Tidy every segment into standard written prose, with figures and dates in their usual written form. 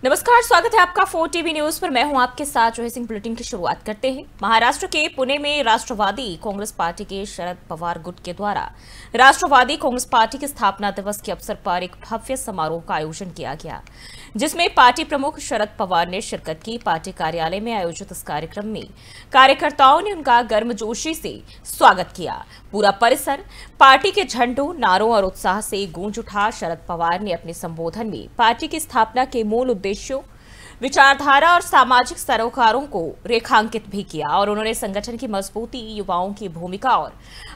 नमस्कार, स्वागत है आपका 4 टीवी न्यूज पर। मैं हूं आपके साथ जोही सिंह। बुलेटिन की शुरुआत करते हैं। महाराष्ट्र के पुणे में राष्ट्रवादी कांग्रेस पार्टी के शरद पवार गुट के द्वारा राष्ट्रवादी कांग्रेस पार्टी के स्थापना दिवस के अवसर पर एक भव्य समारोह का आयोजन किया गया, जिसमें पार्टी प्रमुख शरद पवार ने शिरकत की। पार्टी कार्यालय में आयोजित इस कार्यक्रम में कार्यकर्ताओं ने उनका गर्मजोशी से स्वागत किया। पूरा परिसर पार्टी के झंडों, नारों और उत्साह से गूंज उठा। शरद पवार ने अपने संबोधन में पार्टी की स्थापना के मूल उद्देश्यों, विचारधारा और सामाजिक सरोकारों को रेखांकित भी किया और उन्होंने संगठन की मजबूती, युवाओं की भूमिका और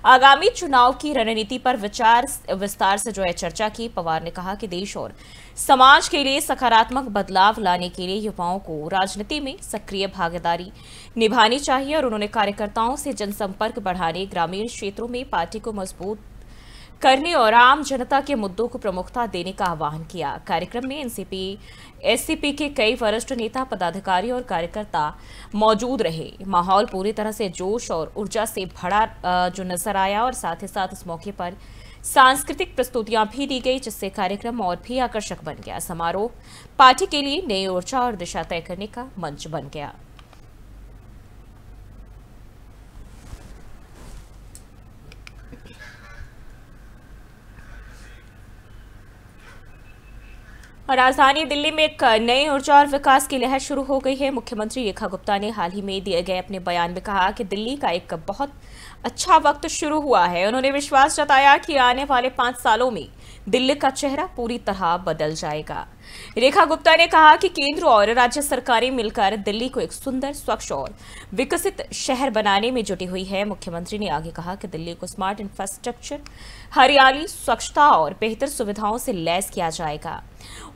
आगामी चुनाव की रणनीति पर विचार विस्तार से चर्चा की। पवार ने कहा कि देश और समाज के लिए सकारात्मक बदलाव लाने के लिए युवाओं को राजनीति में सक्रिय भागीदारी निभानी चाहिए और उन्होंने कार्यकर्ताओं से जनसंपर्क बढ़ाने, ग्रामीण क्षेत्रों में पार्टी को मजबूत करने और आम जनता के मुद्दों को प्रमुखता देने का आह्वान किया। कार्यक्रम में एनसीपी, एससीपी के कई वरिष्ठ नेता, पदाधिकारी और कार्यकर्ता मौजूद रहे। माहौल पूरी तरह से जोश और ऊर्जा से भरा नजर आया और साथ ही साथ इस मौके पर सांस्कृतिक प्रस्तुतियां भी दी गई, जिससे कार्यक्रम और भी आकर्षक बन गया। समारोह पार्टी के लिए नई ऊर्जा और दिशा तय करने का मंच बन गया। राजधानी दिल्ली में एक नई ऊर्जा और विकास की लहर शुरू हो गई है। मुख्यमंत्री रेखा गुप्ता ने हाल ही में दिए गए अपने बयान में कहा कि दिल्ली का एक बहुत अच्छा वक्त शुरू हुआ है। उन्होंने विश्वास जताया कि आने वाले 5 सालों में दिल्ली का चेहरा पूरी तरह बदल जाएगा। रेखा गुप्ता ने कहा कि केंद्र और राज्य सरकारें मिलकर दिल्ली को एक सुंदर, स्वच्छ और विकसित शहर बनाने में जुटी हुई है। मुख्यमंत्री ने आगे कहा कि दिल्ली को स्मार्ट इंफ्रास्ट्रक्चर, हरियाली, स्वच्छता और बेहतर सुविधाओं से लैस किया जाएगा।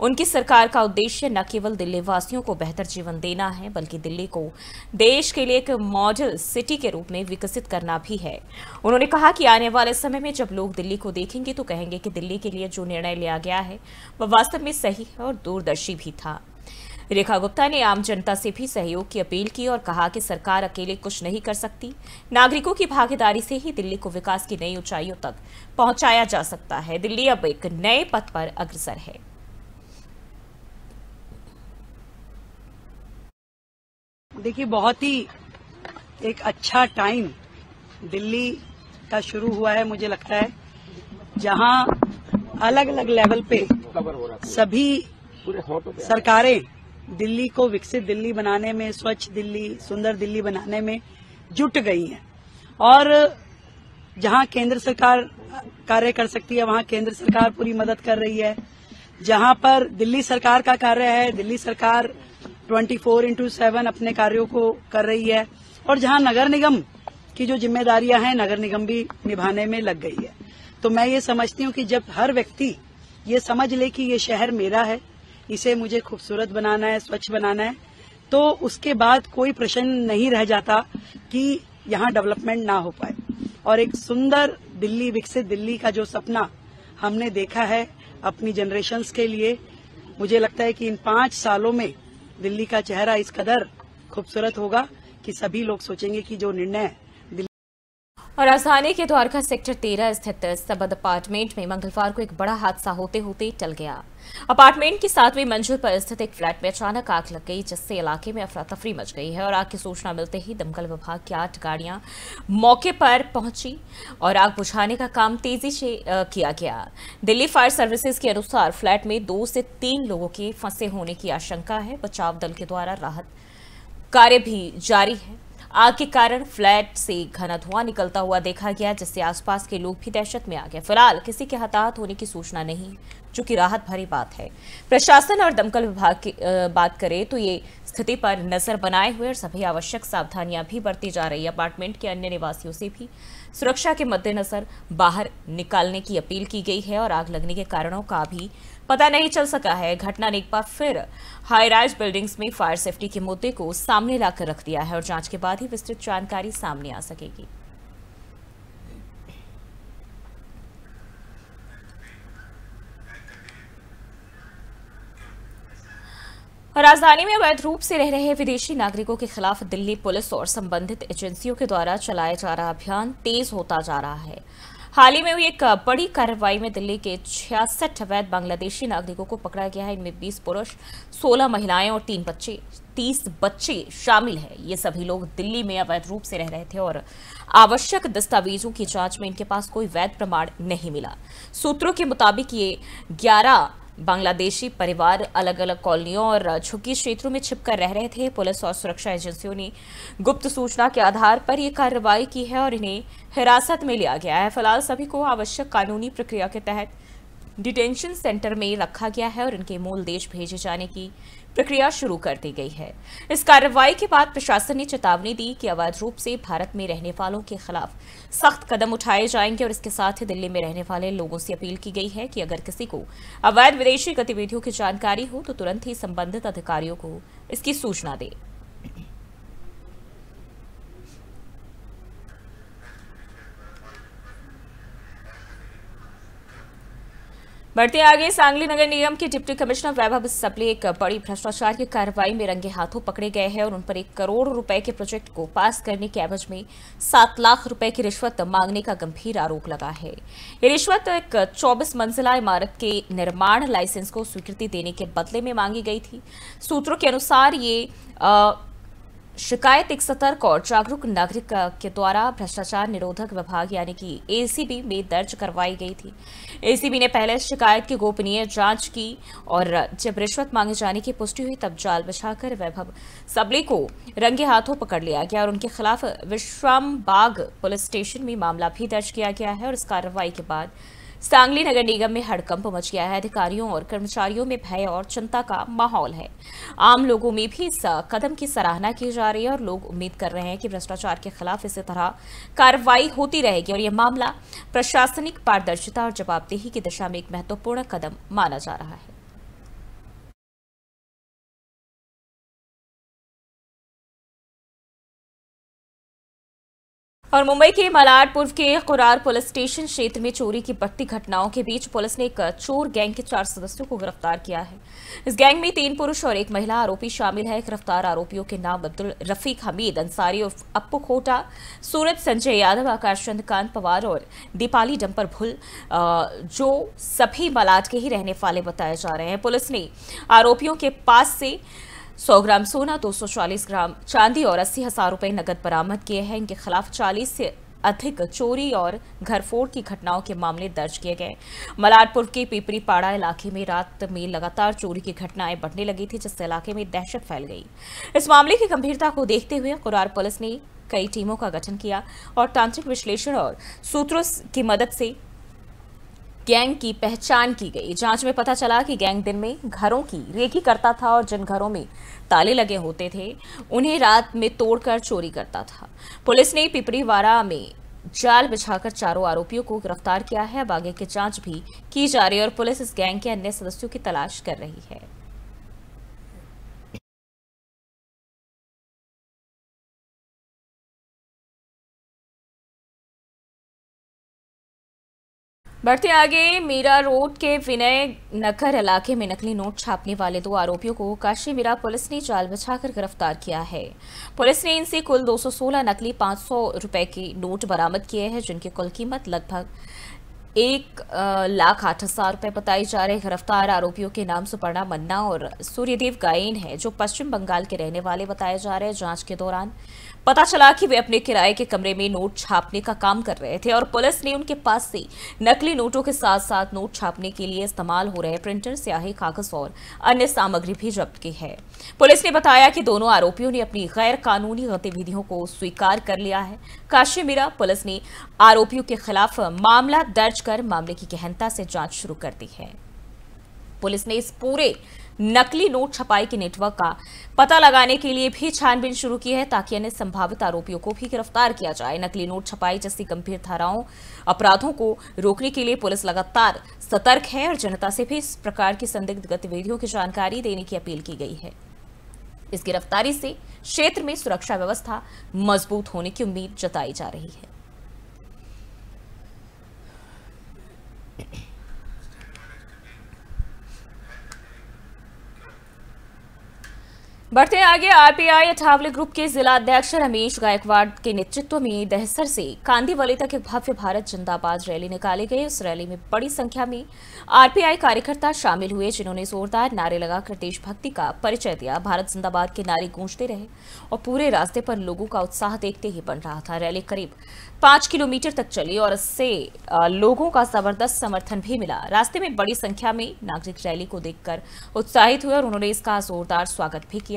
उनकी सरकार का उद्देश्य न केवल दिल्ली वासियों को बेहतर जीवन देना है, बल्कि दिल्ली को देश के लिए एक मॉडल सिटी के रूप में विकसित करना भी है। उन्होंने कहा कि आने वाले समय में जब लोग दिल्ली को देखेंगे तो कहेंगे कि दिल्ली के लिए जो निर्णय लिया गया है वह वास्तव में सही और दूरदर्शी भी था। रेखा गुप्ता ने आम जनता से भी सहयोग की अपील की और कहा कि सरकार अकेले कुछ नहीं कर सकती। नागरिकों की भागीदारी से ही दिल्ली को विकास की नई ऊंचाइयों तक पहुंचाया जा सकता है। दिल्ली अब एक नए पथ पर अग्रसर है। देखिए, बहुत ही एक अच्छा टाइम दिल्ली का शुरू हुआ है। मुझे लगता है जहां अलग अलग लेवल पे सभी सरकारें दिल्ली को विकसित दिल्ली बनाने में, स्वच्छ दिल्ली, सुंदर दिल्ली बनाने में जुट गई हैं और जहां केंद्र सरकार कार्य कर सकती है वहां केंद्र सरकार पूरी मदद कर रही है। जहां पर दिल्ली सरकार का कार्य है, दिल्ली सरकार 24/7 अपने कार्यों को कर रही है और जहां नगर निगम की जो जिम्मेदारियां हैं, नगर निगम भी निभाने में लग गई है। तो मैं ये समझती हूँ कि जब हर व्यक्ति ये समझ ले कि ये शहर मेरा है, इसे मुझे खूबसूरत बनाना है, स्वच्छ बनाना है, तो उसके बाद कोई प्रश्न नहीं रह जाता कि यहाँ डेवलपमेंट ना हो पाए। और एक सुंदर दिल्ली, विकसित दिल्ली का जो सपना हमने देखा है अपनी जनरेशन्स के लिए, मुझे लगता है कि इन 5 सालों में दिल्ली का चेहरा इस कदर खूबसूरत होगा कि सभी लोग सोचेंगे कि जो निर्णय और राजधानी के द्वारका सेक्टर 13 स्थित सबद अपार्टमेंट में मंगलवार को एक बड़ा हादसा होते होते टल गया। अपार्टमेंट की 7वीं मंजिल पर स्थित एक फ्लैट में अचानक आग लग गई, जिससे इलाके में अफरा तफरी मच गई है और आग की सूचना मिलते ही दमकल विभाग की 8 गाड़ियां मौके पर पहुंची और आग बुझाने का काम तेजी से किया गया। दिल्ली फायर सर्विसेज के अनुसार फ्लैट में 2 से 3 लोगों के फंसे होने की आशंका है। बचाव दल के द्वारा राहत कार्य भी जारी है। आग के कारण फ्लैट से घना धुआं निकलता हुआ देखा गया, जिससे आसपास के लोग भी दहशत में आ गए। फिलहाल किसी के हताहत होने की सूचना नहीं, जो कि राहत भरी बात है। प्रशासन और दमकल विभाग की बात करें तो ये स्थिति पर नजर बनाए हुए और सभी आवश्यक सावधानियां भी बरती जा रही है। अपार्टमेंट के अन्य निवासियों से भी सुरक्षा के मद्देनजर बाहर निकालने की अपील की गई है और आग लगने के कारणों का भी पता नहीं चल सका है। घटना ने एक बार फिर हाई राइज बिल्डिंग्स में फायर सेफ्टी के मुद्दे को सामने लाकर रख दिया है और जांच के बाद ही विस्तृत जानकारी सामने आ सकेगी। राजधानी में अवैध रूप से रह रहे विदेशी नागरिकों के खिलाफ दिल्ली पुलिस और संबंधित एजेंसियों के द्वारा चलाया जा रहा अभियान तेज होता जा रहा है। हाल ही में हुई एक बड़ी कार्रवाई में दिल्ली के 66 अवैध बांग्लादेशी नागरिकों को पकड़ा गया है। इनमें 20 पुरुष, 16 महिलाएं और 30 बच्चे शामिल हैं। ये सभी लोग दिल्ली में अवैध रूप से रह रहे थे और आवश्यक दस्तावेजों की जांच में इनके पास कोई वैध प्रमाण नहीं मिला। सूत्रों के मुताबिक ये 11 बांग्लादेशी परिवार अलग अलग कॉलोनियों और झुग्गी क्षेत्रों में छिपकर रह रहे थे। पुलिस और सुरक्षा एजेंसियों ने गुप्त सूचना के आधार पर यह कार्रवाई की है और इन्हें हिरासत में लिया गया है। फिलहाल सभी को आवश्यक कानूनी प्रक्रिया के तहत डिटेंशन सेंटर में रखा गया है और इनके मूल देश भेजे जाने की प्रक्रिया शुरू कर दी गई है। इस कार्रवाई के बाद प्रशासन ने चेतावनी दी कि अवैध रूप से भारत में रहने वालों के खिलाफ सख्त कदम उठाए जाएंगे और इसके साथ ही दिल्ली में रहने वाले लोगों से अपील की गई है कि अगर किसी को अवैध विदेशी गतिविधियों की जानकारी हो तो तुरंत ही संबंधित अधिकारियों को इसकी सूचना दे। बढ़ते आगे, सांगली नगर निगम के डिप्टी कमिश्नर वैभव सप्ले एक बड़ी भ्रष्टाचार की कार्रवाई में रंगे हाथों पकड़े गए हैं और उन पर 1 करोड़ रुपए के प्रोजेक्ट को पास करने के एवज में 7 लाख रुपए की रिश्वत मांगने का गंभीर आरोप लगा है। ये रिश्वत एक 24 मंजिला इमारत के निर्माण लाइसेंस को स्वीकृति देने के बदले में मांगी गई थी। सूत्रों के अनुसार ये शिकायत एक सतर्क और जागरूक नागरिक के द्वारा भ्रष्टाचार निरोधक विभाग यानी कि एसीबी में दर्ज करवाई गई थी। एसीबी ने पहले शिकायत की गोपनीय जांच की और जब रिश्वत मांगे जाने की पुष्टि हुई तब जाल बिछाकर वैभव सबले को रंगे हाथों पकड़ लिया गया और उनके खिलाफ विश्रामबाग पुलिस स्टेशन में मामला भी दर्ज किया गया है। और इस कार्रवाई के बाद सांगली नगर निगम में हड़कंप मच गया है। अधिकारियों और कर्मचारियों में भय और चिंता का माहौल है। आम लोगों में भी इस कदम की सराहना की जा रही है और लोग उम्मीद कर रहे हैं कि भ्रष्टाचार के खिलाफ इसी तरह कार्रवाई होती रहेगी और यह मामला प्रशासनिक पारदर्शिता और जवाबदेही की दिशा में एक महत्वपूर्ण कदम माना जा रहा है। और मुंबई के मलाड पूर्व के कुरार पुलिस स्टेशन क्षेत्र में चोरी की बढ़ती घटनाओं के बीच पुलिस ने एक चोर गैंग के 4 सदस्यों को गिरफ्तार किया है। इस गैंग में 3 पुरुष और 1 महिला आरोपी शामिल है। गिरफ्तार आरोपियों के नाम अब्दुल रफीक हमीद अंसारी उर्फ अप्पू खोटा, सूरज संजय यादव, आकाश चंद्रकांत पवार और दीपाली डंपर भुल, जो सभी मलाड के ही रहने वाले बताए जा रहे हैं। पुलिस ने आरोपियों के पास से 100 ग्राम सोना, 240 ग्राम चांदी और 80,000 रुपए नकद बरामद किए हैं। इनके खिलाफ 40 से अधिक चोरी और घरफोड़ की घटनाओं के मामले दर्ज किए गए। मलाडपुर के पिपरी पाड़ा इलाके में रात में लगातार चोरी की घटनाएं बढ़ने लगी थी, जिससे इलाके में दहशत फैल गई। इस मामले की गंभीरता को देखते हुए कुरार पुलिस ने कई टीमों का गठन किया और तांत्रिक विश्लेषण और सूत्रों की मदद से गैंग की पहचान की गई। जांच में पता चला कि गैंग दिन में घरों की रेकी करता था और जिन घरों में ताले लगे होते थे उन्हें रात में तोड़कर चोरी करता था। पुलिस ने पिपरीवाड़ा में जाल बिछाकर चारों आरोपियों को गिरफ्तार किया है। अब आगे की जांच भी की जा रही है और पुलिस इस गैंग के अन्य सदस्यों की तलाश कर रही है। बढ़ते आगे, मीरा रोड के विनय नगर इलाके में नकली नोट छापने वाले 2 आरोपियों को काशी मीरा पुलिस ने जाल बिछाकर गिरफ्तार किया है। पुलिस ने इनसे कुल 216 नकली 500 रुपए के नोट बरामद किए हैं, जिनकी कुल कीमत लगभग 1,08,000 रुपए बताई जा रही है। गिरफ्तार आरोपियों के नाम सुपर्णा मन्ना और सूर्यदेव गायन है, जो पश्चिम बंगाल के रहने वाले बताए जा रहे हैं। जांच के दौरान पता चला कि वे अपने किराए के कमरे में नोट छापने का काम कर रहे थे और पुलिस ने उनके पास से नकली नोटों के साथ साथ नोट छापने के लिए इस्तेमाल हो रहे प्रिंटर, स्याही, कागज और अन्य सामग्री भी जब्त की है। पुलिस ने बताया कि दोनों आरोपियों ने अपनी गैर कानूनी गतिविधियों को स्वीकार कर लिया है। काशी मीरा पुलिस ने आरोपियों के खिलाफ मामला दर्ज कर मामले की गहनता से जांच शुरू कर दी है। पुलिस ने इस पूरे नकली नोट छपाई के नेटवर्क का पता लगाने के लिए भी छानबीन शुरू की है, ताकि अन्य संभावित आरोपियों को भी गिरफ्तार किया जाए। नकली नोट छपाई जैसी गंभीर धाराओं अपराधों को रोकने के लिए पुलिस लगातार सतर्क है और जनता से भी इस प्रकार की संदिग्ध गतिविधियों की जानकारी देने की अपील की गई है। इस गिरफ्तारी से क्षेत्र में सुरक्षा व्यवस्था मजबूत होने की उम्मीद जताई जा रही है। बढ़ते आगे, आरपीआई अठावले ग्रुप के जिला अध्यक्ष रमेश गायकवाड़ के नेतृत्व में दहसर से कांदीवली तक एक भव्य भारत जिंदाबाद रैली निकाली गई। उस रैली में बड़ी संख्या में आरपीआई कार्यकर्ता शामिल हुए, जिन्होंने जोरदार नारे लगाकर देशभक्ति का परिचय दिया। भारत जिंदाबाद के नारे गूंजते रहे और पूरे रास्ते पर लोगों का उत्साह देखते ही बन रहा था। रैली करीब 5 किलोमीटर तक चली और इससे लोगों का जबरदस्त समर्थन भी मिला। रास्ते में बड़ी संख्या में नागरिक रैली को देखकर उत्साहित हुए और उन्होंने इसका जोरदार स्वागत भी किया।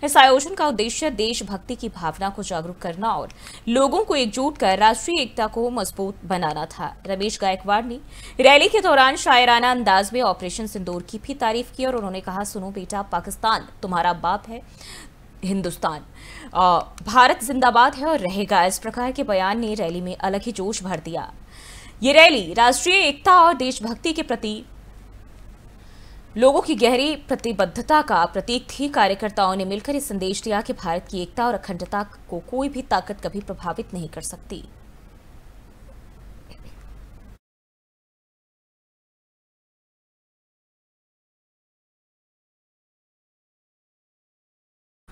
इस आयोजन का उद्देश्य देशभक्ति की भावना को जागरूक करना और लोगों को एकजुट कर राष्ट्रीय एकता को मजबूत बनाना था। रमेश गायकवाड़ ने रैली के दौरान शायराना अंदाज में ऑपरेशन सिंदूर की भी तारीफ की और उन्होंने कहा, सुनो बेटा, पाकिस्तान तुम्हारा बाप है, हिंदुस्तान भारत जिंदाबाद है और रहेगा। इस प्रकार के बयान ने रैली में अलग ही जोश भर दिया। ये रैली राष्ट्रीय एकता और देशभक्ति के प्रति लोगों की गहरी प्रतिबद्धता का प्रतीक थी। कार्यकर्ताओं ने मिलकर ये संदेश दिया कि भारत की एकता और अखंडता को कोई भी ताकत कभी प्रभावित नहीं कर सकती।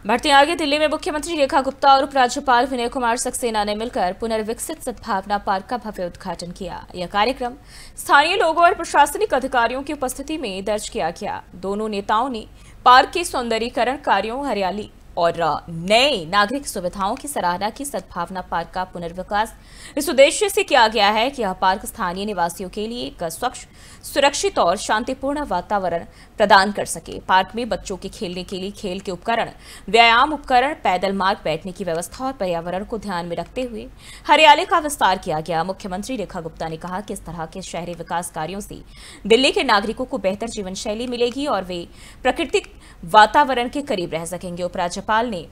बढ़ते आगे, दिल्ली में मुख्यमंत्री रेखा गुप्ता और उपराज्यपाल विनय कुमार सक्सेना ने मिलकर पुनर्विकसित सद्भावना पार्क का भव्य उद्घाटन किया। यह कार्यक्रम स्थानीय लोगों और प्रशासनिक अधिकारियों की उपस्थिति में दर्ज किया गया। दोनों नेताओं ने पार्क के सौंदर्यीकरण कार्यों, हरियाली और नए नागरिक सुविधाओं की सराहना की। सद्भावना पार्क का पुनर्विकास इस उद्देश्य से किया गया है कि यह पार्क स्थानीय निवासियों के लिए एक स्वच्छ, सुरक्षित और शांतिपूर्ण वातावरण प्रदान कर सके। पार्क में बच्चों के खेलने के लिए खेल के उपकरण, व्यायाम उपकरण, पैदल मार्ग, बैठने की व्यवस्था और पर्यावरण को ध्यान में रखते हुए हरियाली का विस्तार किया गया। मुख्यमंत्री रेखा गुप्ता ने कहा कि इस तरह के शहरी विकास कार्यों से दिल्ली के नागरिकों को बेहतर जीवन शैली मिलेगी और वे प्राकृतिक वातावरण के करीब रह सकेंगे। उपराज्यपाल ने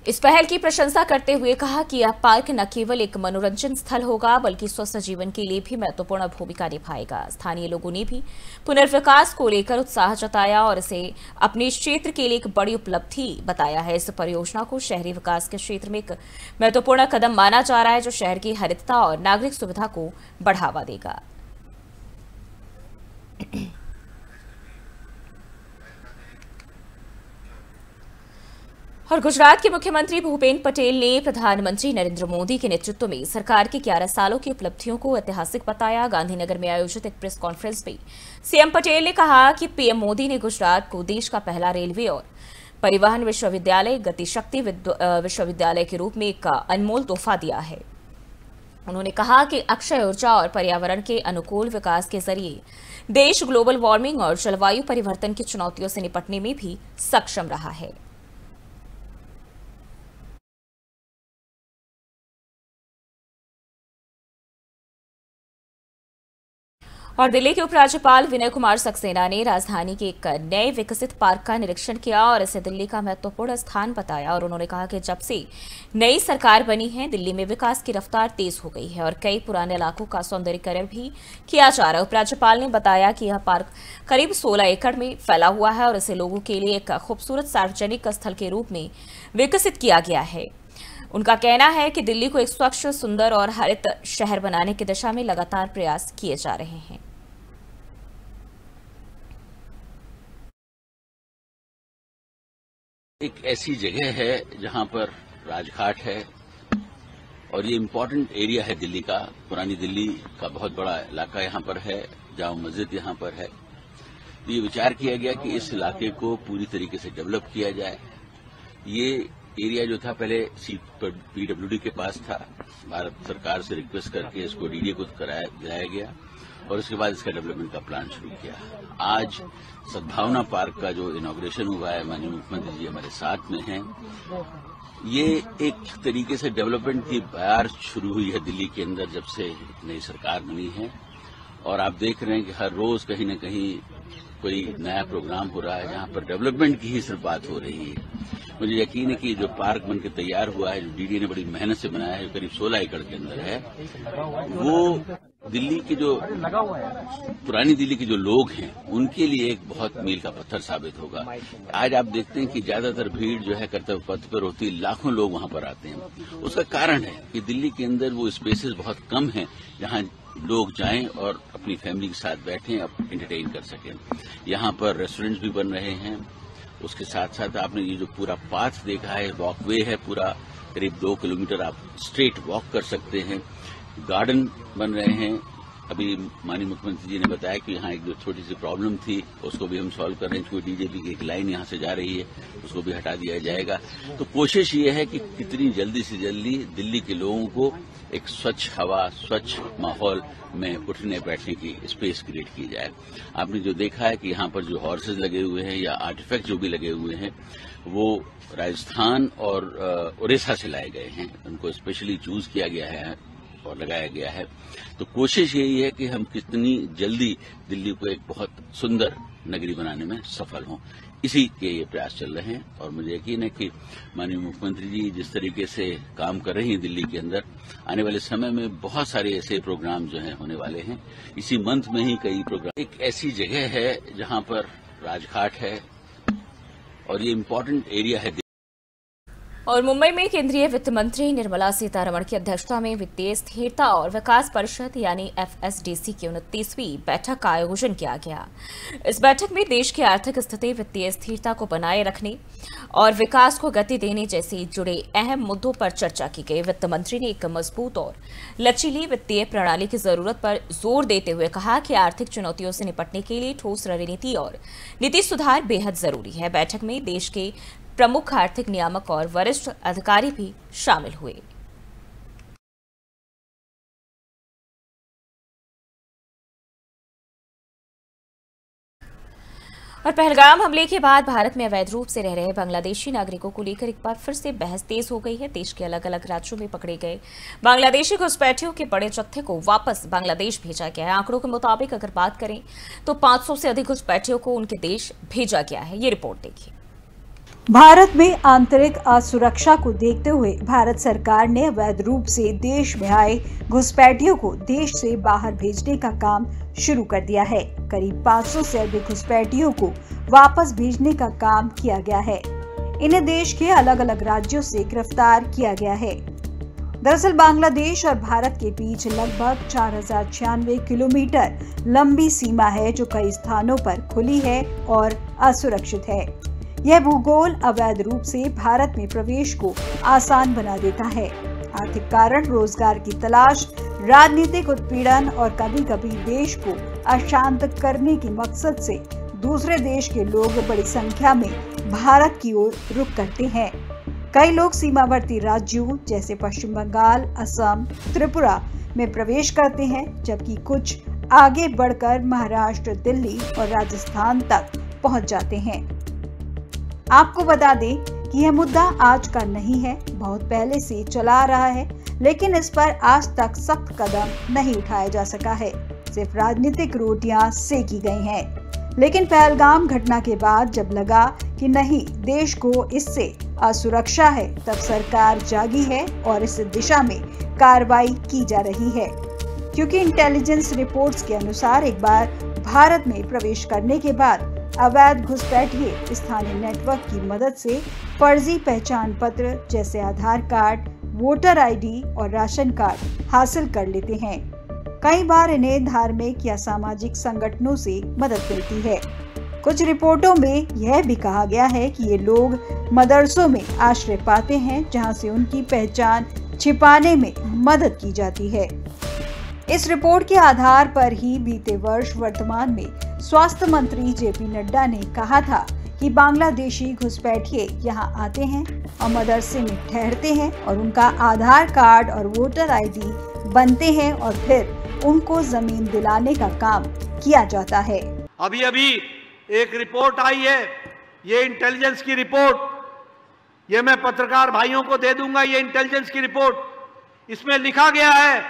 इस पहल की प्रशंसा करते हुए कहा कि यह पार्क न केवल एक मनोरंजन स्थल होगा बल्कि स्वस्थ जीवन के लिए भी महत्वपूर्ण भूमिका निभाएगा। स्थानीय लोगों ने भी पुनर्विकास को लेकर उत्साह जताया और इसे अपने क्षेत्र के लिए एक बड़ी उपलब्धि बताया है। इस परियोजना को शहरी विकास के क्षेत्र में एक महत्वपूर्ण कदम माना जा रहा है, जो शहर की हरितता और नागरिक सुविधा को बढ़ावा देगा। और गुजरात के मुख्यमंत्री भूपेन्द्र पटेल ने प्रधानमंत्री नरेंद्र मोदी के नेतृत्व में सरकार के 11 सालों की उपलब्धियों को ऐतिहासिक बताया। गांधीनगर में आयोजित एक प्रेस कॉन्फ्रेंस में सीएम पटेल ने कहा कि पीएम मोदी ने गुजरात को देश का पहला रेलवे और परिवहन विश्वविद्यालय, गतिशक्ति विश्वविद्यालय के रूप में एक अनमोल तोहफा दिया है। उन्होंने कहा कि अक्षय ऊर्जा और पर्यावरण के अनुकूल विकास के जरिए देश ग्लोबल वार्मिंग और जलवायु परिवर्तन की चुनौतियों से निपटने में भी सक्षम रहा है। और दिल्ली के उपराज्यपाल विनय कुमार सक्सेना ने राजधानी के एक नए विकसित पार्क का निरीक्षण किया और इसे दिल्ली का महत्वपूर्ण स्थान बताया। और उन्होंने कहा कि जब से नई सरकार बनी है, दिल्ली में विकास की रफ्तार तेज हो गई है और कई पुराने इलाकों का सौंदर्यीकरण भी किया जा रहा है। उपराज्यपाल ने बताया कि यह पार्क करीब 16 एकड़ में फैला हुआ है और इसे लोगों के लिए एक खूबसूरत सार्वजनिक स्थल के रूप में विकसित किया गया है। उनका कहना है कि दिल्ली को एक स्वच्छ, सुंदर और हरित शहर बनाने की दिशा में लगातार प्रयास किए जा रहे हैं। एक ऐसी जगह है जहां पर राजघाट है और ये इम्पोर्टेंट एरिया है दिल्ली का। पुरानी दिल्ली का बहुत बड़ा इलाका यहां पर है, जामा मस्जिद यहां पर है। तो ये विचार किया गया कि इस इलाके को पूरी तरीके से डेवलप किया जाए। ये एरिया जो था पहले पीडब्ल्यूडी के पास था, भारत सरकार से रिक्वेस्ट करके इसको डीडीए को दिलाया गया और उसके बाद इसका डेवलपमेंट का प्लान शुरू किया। आज सद्भावना पार्क का जो इनॉग्रेशन हुआ है, माननीय मुख्यमंत्री जी हमारे साथ में हैं। ये एक तरीके से डेवलपमेंट की बयार शुरू हुई है दिल्ली के अंदर जब से नई सरकार बनी है और आप देख रहे हैं कि हर रोज कहीं न कहीं कोई नया प्रोग्राम हो रहा है जहां पर डेवलपमेंट की ही सिर्फ बात हो रही है। मुझे यकीन है कि जो पार्क बनकर तैयार हुआ है, जो डीडीए ने बड़ी मेहनत से बनाया है, जो करीब 16 एकड़ के अंदर है, वो दिल्ली के जो पुरानी दिल्ली के जो लोग हैं उनके लिए एक बहुत मील का पत्थर साबित होगा। आज आप देखते हैं कि ज्यादातर भीड़ जो है कर्तव्य पथ पर होती है, लाखों लोग वहां पर आते हैं। उसका कारण है कि दिल्ली के अंदर वो स्पेसेस बहुत कम हैं जहां लोग जाएं और अपनी फैमिली के साथ बैठें, एंटरटेन कर सकें। यहाँ पर रेस्टोरेंट्स भी बन रहे हैं उसके साथ साथ आपने ये जो पूरा पाथ देखा है, वॉकवे है पूरा, करीब 2 किलोमीटर आप स्ट्रेट वॉक कर सकते हैं। गार्डन बन रहे हैं। अभी माननीय मुख्यमंत्री जी ने बताया कि यहाँ एक जो छोटी सी प्रॉब्लम थी उसको भी हम सॉल्व कर रहे हैं, क्योंकि डीजेपी की एक लाइन यहाँ से जा रही है, उसको भी हटा दिया जाएगा। तो कोशिश ये है कि कितनी जल्दी से जल्दी दिल्ली के लोगों को एक स्वच्छ हवा, स्वच्छ माहौल में उठने बैठने की स्पेस क्रिएट की जाए। आपने जो देखा है कि यहाँ पर जो हॉर्सेज लगे हुए हैं या आर्टिफैक्ट जो भी लगे हुए हैं वो राजस्थान और उड़ीसा से लाए गए हैं, उनको स्पेशली चूज किया गया है और लगाया गया है। तो कोशिश यही है कि हम कितनी जल्दी दिल्ली को एक बहुत सुंदर नगरी बनाने में सफल हों, इसी के ये प्रयास चल रहे हैं। और मुझे यकीन है कि माननीय मुख्यमंत्री जी जिस तरीके से काम कर रही हैं दिल्ली के अंदर, आने वाले समय में बहुत सारे ऐसे प्रोग्राम जो हैं होने वाले हैं। इसी मंथ में ही कई प्रोग्राम। एक ऐसी जगह है जहां पर राजघाट है और ये इम्पोर्टेंट एरिया है। और मुंबई में केंद्रीय वित्त मंत्री निर्मला सीतारमण की अध्यक्षता में वित्तीय स्थिरता और विकास परिषद यानी FSDC की 29वीं बैठक का आयोजन किया गया। इस बैठक में देश की आर्थिक स्थिति, वित्तीय स्थिरता को बनाए रखने और विकास को गति देने जैसे जुड़े अहम मुद्दों पर चर्चा की गई। वित्त मंत्री ने एक मजबूत और लचीली वित्तीय प्रणाली की जरूरत पर जोर देते हुए कहा कि आर्थिक चुनौतियों से निपटने के लिए ठोस रणनीति और नीति सुधार बेहद जरूरी है। बैठक में देश के प्रमुख आर्थिक नियामक और वरिष्ठ अधिकारी भी शामिल हुए। और पहलगाम हमले के बाद भारत में अवैध रूप से रह रहे बांग्लादेशी नागरिकों को लेकर एक बार फिर से बहस तेज हो गई है। देश के अलग अलग राज्यों में पकड़े गए बांग्लादेशी घुसपैठियों के बड़े जत्थे को वापस बांग्लादेश भेजा गया है। आंकड़ों के मुताबिक अगर बात करें तो 500 से अधिक घुसपैठियों को उनके देश भेजा गया है। ये रिपोर्ट देखिए। भारत में आंतरिक असुरक्षा को देखते हुए भारत सरकार ने अवैध रूप से देश में आए घुसपैठियों को देश से बाहर भेजने का काम शुरू कर दिया है। करीब 500 से अधिक घुसपैठियों को वापस भेजने का काम किया गया है। इन्हें देश के अलग अलग राज्यों से गिरफ्तार किया गया है। दरअसल बांग्लादेश और भारत के बीच लगभग 4096 किलोमीटर लंबी सीमा है, जो कई स्थानों पर खुली है और असुरक्षित है। यह भूगोल अवैध रूप से भारत में प्रवेश को आसान बना देता है। आर्थिक कारण, रोजगार की तलाश, राजनीतिक उत्पीड़न और कभी कभी देश को अशांत करने के मकसद से दूसरे देश के लोग बड़ी संख्या में भारत की ओर रुख करते हैं। कई लोग सीमावर्ती राज्यों जैसे पश्चिम बंगाल, असम, त्रिपुरा में प्रवेश करते हैं, जबकि कुछ आगे बढ़कर महाराष्ट्र, दिल्ली और राजस्थान तक पहुंच जाते हैं। आपको बता दें कि यह मुद्दा आज का नहीं है, बहुत पहले से चला आ रहा है, लेकिन इस पर आज तक सख्त कदम नहीं उठाया जा सका है। सिर्फ राजनीतिक रोटियां सेकी गई हैं। लेकिन पहलगाम घटना के बाद जब लगा कि नहीं, देश को इससे असुरक्षा है, तब सरकार जागी है और इस दिशा में कार्रवाई की जा रही है। क्योंकि इंटेलिजेंस रिपोर्ट्स के अनुसार एक बार भारत में प्रवेश करने के बाद अवैध घुसपैठिए स्थानीय नेटवर्क की मदद से फर्जी पहचान पत्र जैसे आधार कार्ड, वोटर आईडी और राशन कार्ड हासिल कर लेते हैं। कई बार इन्हें धार्मिक या सामाजिक संगठनों से मदद मिलती है। कुछ रिपोर्टों में यह भी कहा गया है कि ये लोग मदरसों में आश्रय पाते हैं, जहां से उनकी पहचान छिपाने में मदद की जाती है। इस रिपोर्ट के आधार पर ही बीते वर्ष वर्तमान में स्वास्थ्य मंत्री JP नड्डा ने कहा था कि बांग्लादेशी घुसपैठिए यहां आते हैं और मदरसे में ठहरते हैं और उनका आधार कार्ड और वोटर आईडी बनते हैं और फिर उनको जमीन दिलाने का काम किया जाता है। अभी एक रिपोर्ट आई है, ये इंटेलिजेंस की रिपोर्ट, ये मैं पत्रकार भाइयों को दे दूंगा। ये इंटेलिजेंस की रिपोर्ट, इसमें लिखा गया है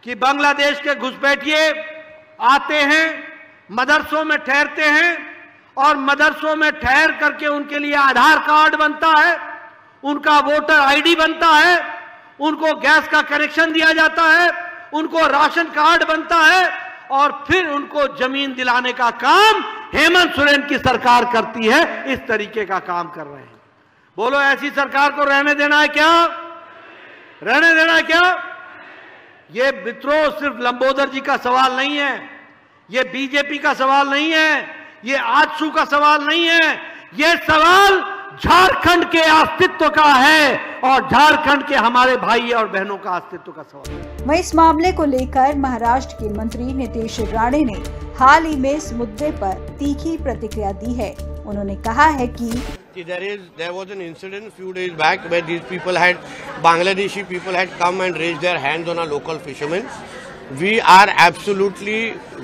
कि बांग्लादेश के घुसपैठिए आते हैं, मदरसों में ठहरते हैं और मदरसों में ठहर करके उनके लिए आधार कार्ड बनता है, उनका वोटर आईडी बनता है, उनको गैस का कनेक्शन दिया जाता है, उनको राशन कार्ड बनता है और फिर उनको जमीन दिलाने का काम हेमंत सोरेन की सरकार करती है। इस तरीके का काम कर रहे हैं। बोलो, ऐसी सरकार को रहने देना है क्या? रहने देना है क्या? ये मित्रों सिर्फ लंबोदर जी का सवाल नहीं है, ये बीजेपी का सवाल नहीं है, ये आजसू का सवाल नहीं है, ये सवाल झारखंड के अस्तित्व का है और झारखंड के हमारे भाई और बहनों का अस्तित्व का सवाल है। वहीं इस मामले को लेकर महाराष्ट्र के मंत्री नीतीश राणे ने हाल ही में इस मुद्दे पर तीखी प्रतिक्रिया दी है। उन्होंने कहा है कि there was an incident few days back where these people had Bangladeshi people had come and raised their hands on a local fisherman. We are absolutely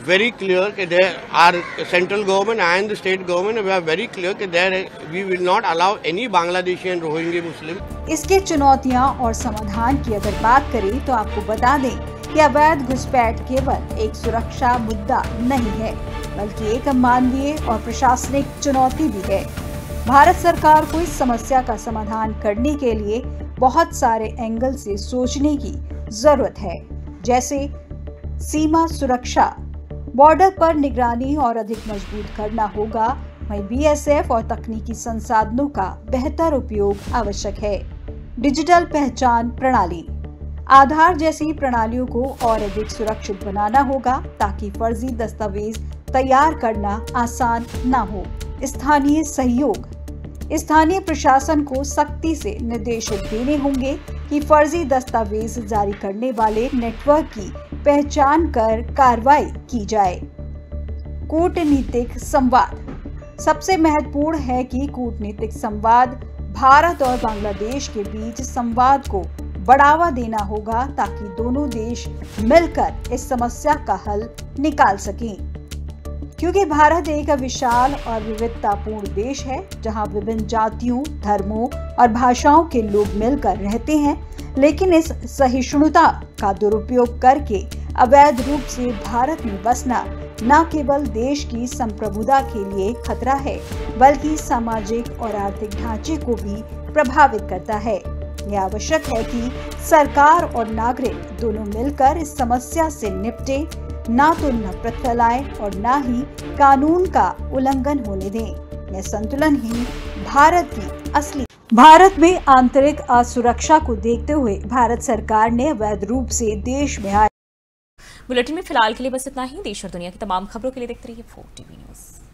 very clear that there are central government and the state government, we are very clear that there we will not allow any Bangladeshi and Rohingya Muslim. इसके चुनौतियां और समाधान की अगर बात करें तो आपको बता दें कि अवैध घुसपैठ केवल एक सुरक्षा मुद्दा नहीं है, बल्कि एक मानवीय और प्रशासनिक चुनौती भी है। भारत सरकार को इस समस्या का समाधान करने के लिए बहुत सारे एंगल से सोचने की जरूरत है, जैसे सीमा सुरक्षा, बॉर्डर पर निगरानी और अधिक मजबूत करना होगा। वहीं बीएसएफ और तकनीकी संसाधनों का बेहतर उपयोग आवश्यक है। डिजिटल पहचान प्रणाली, आधार जैसी प्रणालियों को और अधिक सुरक्षित बनाना होगा ताकि फर्जी दस्तावेज तैयार करना आसान न हो। स्थानीय सहयोग, स्थानीय प्रशासन को सख्ती से निर्देश देने होंगे कि फर्जी दस्तावेज जारी करने वाले नेटवर्क की पहचान कर कार्रवाई की जाए। कूटनीतिक संवाद, सबसे महत्वपूर्ण है कि कूटनीतिक संवाद भारत और बांग्लादेश के बीच संवाद को बढ़ावा देना होगा ताकि दोनों देश मिलकर इस समस्या का हल निकाल सकें। क्योंकि भारत एक विशाल और विविधतापूर्ण देश है जहां विभिन्न जातियों, धर्मों और भाषाओं के लोग मिलकर रहते हैं, लेकिन इस सहिष्णुता का दुरुपयोग करके अवैध रूप से भारत में बसना न केवल देश की संप्रभुता के लिए खतरा है, बल्कि सामाजिक और आर्थिक ढांचे को भी प्रभावित करता है। यह आवश्यक है कि सरकार और नागरिक दोनों मिलकर इस समस्या से निपटे, ना तो नफरत फैलाएं और ना ही कानून का उल्लंघन होने दें। यह संतुलन ही भारत की असली। भारत में आंतरिक असुरक्षा को देखते हुए भारत सरकार ने अवैध रूप से देश में आए। बुलेटिन में फिलहाल के लिए बस इतना ही। देश और दुनिया की तमाम खबरों के लिए देखते रहिए 4 TV न्यूज़।